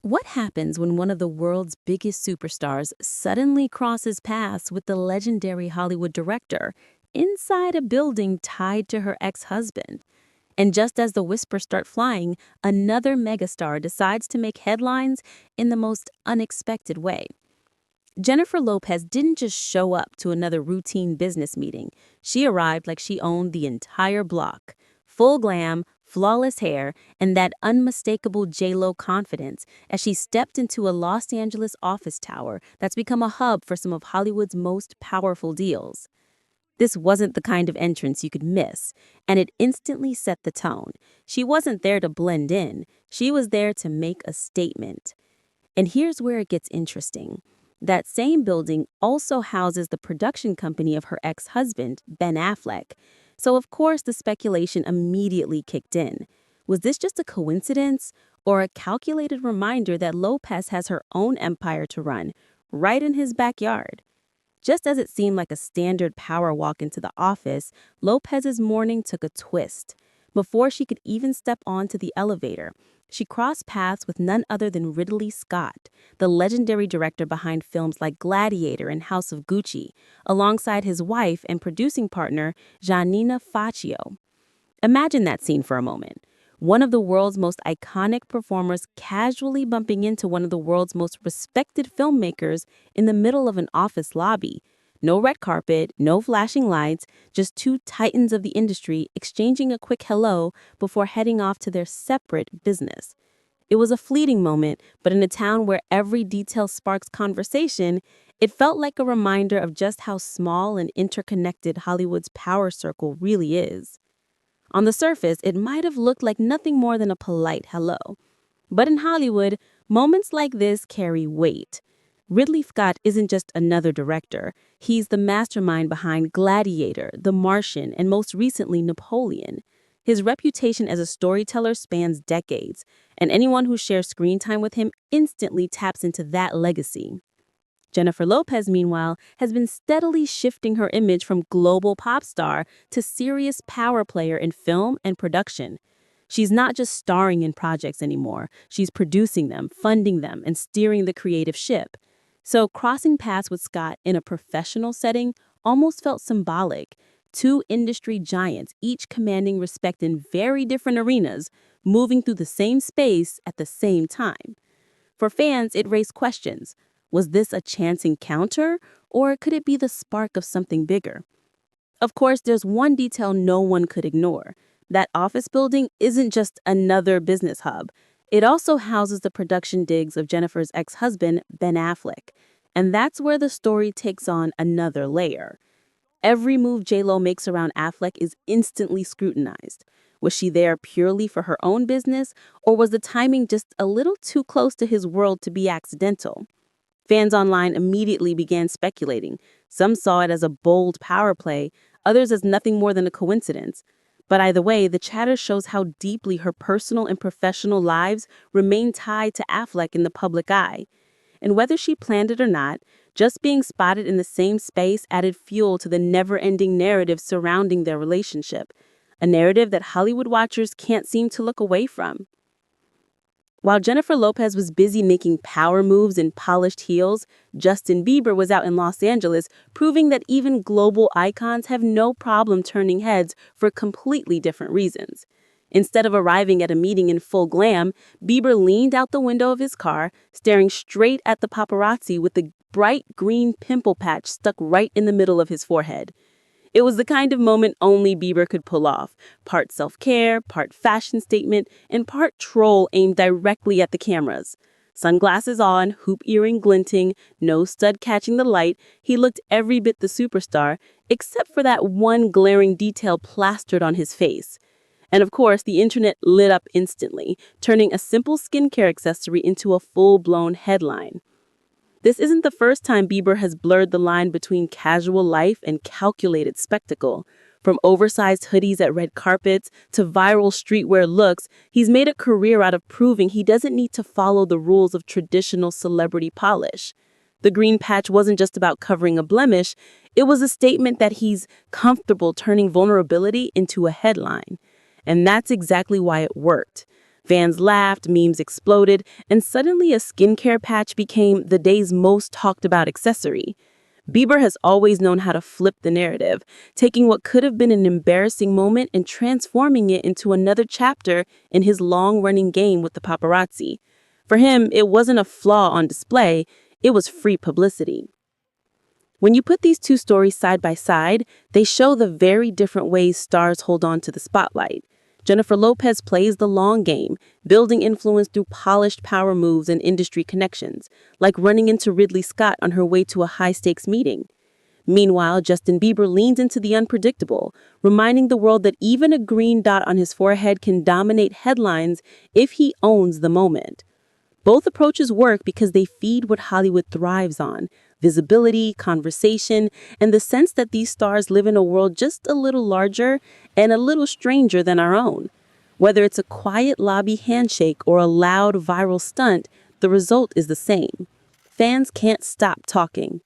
What happens when one of the world's biggest superstars suddenly crosses paths with the legendary Hollywood director inside a building tied to her ex-husband? And just as the whispers start flying, another megastar decides to make headlines in the most unexpected way. Jennifer Lopez didn't just show up to another routine business meeting. She arrived like she owned the entire block. Full glam, flawless hair, and that unmistakable J-Lo confidence as she stepped into a Los Angeles office tower that's become a hub for some of Hollywood's most powerful deals. This wasn't the kind of entrance you could miss, and it instantly set the tone. She wasn't there to blend in. She was there to make a statement. And here's where it gets interesting. That same building also houses the production company of her ex-husband, Ben Affleck. So of course the speculation immediately kicked in. Was this just a coincidence or a calculated reminder that Lopez has her own empire to run, right in his backyard? Just as it seemed like a standard power walk into the office, Lopez's morning took a twist. Before she could even step onto the elevator, she crossed paths with none other than Ridley Scott, the legendary director behind films like Gladiator and House of Gucci, alongside his wife and producing partner, Janina Faccio. Imagine that scene for a moment. One of the world's most iconic performers casually bumping into one of the world's most respected filmmakers in the middle of an office lobby. No red carpet, no flashing lights, just two titans of the industry exchanging a quick hello before heading off to their separate business. It was a fleeting moment, but in a town where every detail sparks conversation, it felt like a reminder of just how small and interconnected Hollywood's power circle really is. On the surface, it might have looked like nothing more than a polite hello. But in Hollywood, moments like this carry weight. Ridley Scott isn't just another director. He's the mastermind behind Gladiator, The Martian, and most recently, Napoleon. His reputation as a storyteller spans decades, and anyone who shares screen time with him instantly taps into that legacy. Jennifer Lopez, meanwhile, has been steadily shifting her image from global pop star to serious power player in film and production. She's not just starring in projects anymore. She's producing them, funding them, and steering the creative ship. So crossing paths with Scott in a professional setting almost felt symbolic. Two industry giants, each commanding respect in very different arenas, moving through the same space at the same time. For fans, it raised questions. Was this a chance encounter, or could it be the spark of something bigger? Of course, there's one detail no one could ignore. That office building isn't just another business hub. It also houses the production digs of Jennifer's ex-husband, Ben Affleck. And that's where the story takes on another layer. Every move J-Lo makes around Affleck is instantly scrutinized. Was she there purely for her own business, or was the timing just a little too close to his world to be accidental? Fans online immediately began speculating. Some saw it as a bold power play, others as nothing more than a coincidence. But either way, the chatter shows how deeply her personal and professional lives remain tied to Affleck in the public eye. And whether she planned it or not, just being spotted in the same space added fuel to the never-ending narrative surrounding their relationship, a narrative that Hollywood watchers can't seem to look away from. While Jennifer Lopez was busy making power moves in polished heels, Justin Bieber was out in Los Angeles proving that even global icons have no problem turning heads for completely different reasons. Instead of arriving at a meeting in full glam, Bieber leaned out the window of his car, staring straight at the paparazzi with the bright green pimple patch stuck right in the middle of his forehead. It was the kind of moment only Bieber could pull off, part self-care, part fashion statement, and part troll aimed directly at the cameras. Sunglasses on, hoop earring glinting, no stud catching the light, he looked every bit the superstar, except for that one glaring detail plastered on his face. And of course, the internet lit up instantly, turning a simple skincare accessory into a full-blown headline. This isn't the first time Bieber has blurred the line between casual life and calculated spectacle. From oversized hoodies at red carpets to viral streetwear looks, he's made a career out of proving he doesn't need to follow the rules of traditional celebrity polish. The green patch wasn't just about covering a blemish, it was a statement that he's comfortable turning vulnerability into a headline. And that's exactly why it worked. Fans laughed, memes exploded, and suddenly a skincare patch became the day's most talked about accessory. Bieber has always known how to flip the narrative, taking what could have been an embarrassing moment and transforming it into another chapter in his long-running game with the paparazzi. For him, it wasn't a flaw on display, it was free publicity. When you put these two stories side by side, they show the very different ways stars hold on to the spotlight. Jennifer Lopez plays the long game, building influence through polished power moves and industry connections, like running into Ridley Scott on her way to a high-stakes meeting. Meanwhile, Justin Bieber leans into the unpredictable, reminding the world that even a green dot on his forehead can dominate headlines if he owns the moment. Both approaches work because they feed what Hollywood thrives on: visibility, conversation, and the sense that these stars live in a world just a little larger and a little stranger than our own. Whether it's a quiet lobby handshake or a loud viral stunt, the result is the same. Fans can't stop talking.